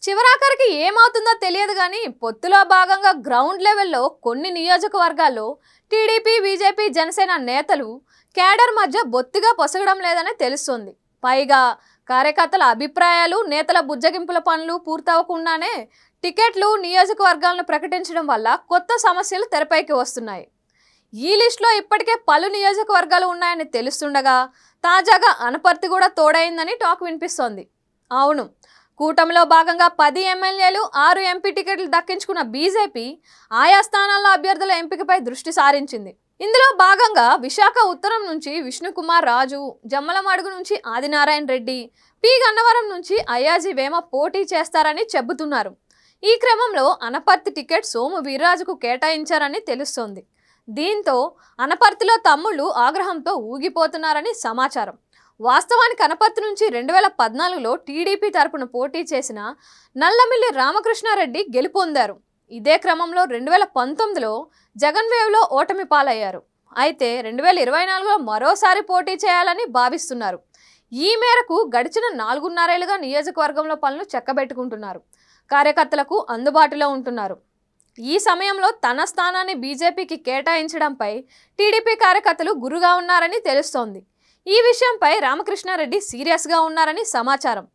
చివరాఖరికి ఏమవుతుందో తెలియదు కానీ పొత్తులో భాగంగా గ్రౌండ్ లెవెల్లో కొన్ని నియోజకవర్గాల్లో టీడీపీ, బీజేపీ, జనసేన నేతలు కేడర్ మధ్య బొత్తిగా పొసగడం లేదని తెలుస్తోంది. పైగా కార్యకర్తల అభిప్రాయాలు, నేతల బుజ్జగింపుల పనులు పూర్తవకుండానే టికెట్లు, నియోజకవర్గాలను ప్రకటించడం వల్ల కొత్త సమస్యలు తెరపైకి వస్తున్నాయి. ఈ లిస్టులో ఇప్పటికే పలు నియోజకవర్గాలు ఉన్నాయని తెలుస్తుండగా తాజాగా అనపర్తి కూడా తోడైందని టాక్ వినిపిస్తోంది. అవును, కూటమిలో భాగంగా 10 ఎమ్మెల్యేలు, 6 ఎంపీ టికెట్లు దక్కించుకున్న బీజేపీ ఆయా స్థానాల్లో అభ్యర్థుల ఎంపికపై దృష్టి సారించింది. ఇందులో భాగంగా విశాఖ ఉత్తరం నుంచి విష్ణుకుమార్ రాజు, జమ్మలమడుగు నుంచి ఆదినారాయణ రెడ్డి, పి గన్నవరం నుంచి అయ్యాజీ వేమ పోటీ చేస్తారని చెబుతున్నారు. ఈ క్రమంలో అనపర్తి టికెట్ సోము వీర్రాజుకు కేటాయించారని తెలుస్తోంది. దీంతో అనపర్తిలో తమ్ముళ్ళు ఆగ్రహంతో ఊగిపోతున్నారని సమాచారం. వాస్తవానికి అనపర్తి నుంచి 2014లో టీడీపీ తరపున పోటీ చేసిన నల్లమిల్లి రామకృష్ణారెడ్డి గెలుపొందారు. ఇదే క్రమంలో 2019లో జగన్ వేవ్లో ఓటమి పాలయ్యారు. అయితే 2024లో మరోసారి పోటీ చేయాలని భావిస్తున్నారు. ఈ మేరకు గడిచిన 4.5 ఏళ్లుగా నియోజకవర్గంలో పనులు చక్కబెట్టుకుంటున్నారు. కార్యకర్తలకు అందుబాటులో ఉంటున్నారు. ఈ సమయంలో తన స్థానాన్ని బీజేపీకి కేటాయించడంపై టీడీపీ కార్యకర్తలు గురుగా ఉన్నారని తెలుస్తోంది. ఈ విషయంపై రామకృష్ణారెడ్డి సీరియస్గా ఉన్నారని సమాచారం.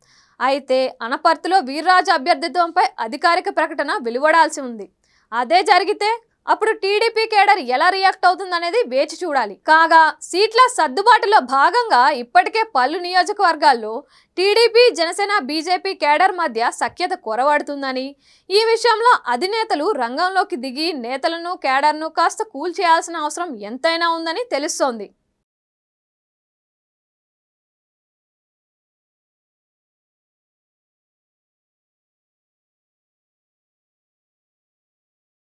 అయితే అనపర్తిలో వీర్రాజు అభ్యర్థిత్వంపై అధికారిక ప్రకటన వెలువడాల్సి ఉంది. అదే జరిగితే అప్పుడు టీడీపీ కేడర్ ఎలా రియాక్ట్ అవుతుందనేది వేచి చూడాలి. కాగా సీట్ల సర్దుబాటులో భాగంగా ఇప్పటికే పలు నియోజకవర్గాల్లో టీడీపీ, జనసేన, బీజేపీ కేడర్ మధ్య సఖ్యత కొరవడుతుందని, ఈ విషయంలో అధినేతలు రంగంలోకి దిగి నేతలను, కేడర్ను కాస్త కూల్ చేయాల్సిన అవసరం ఎంతైనా ఉందని తెలుస్తోంది.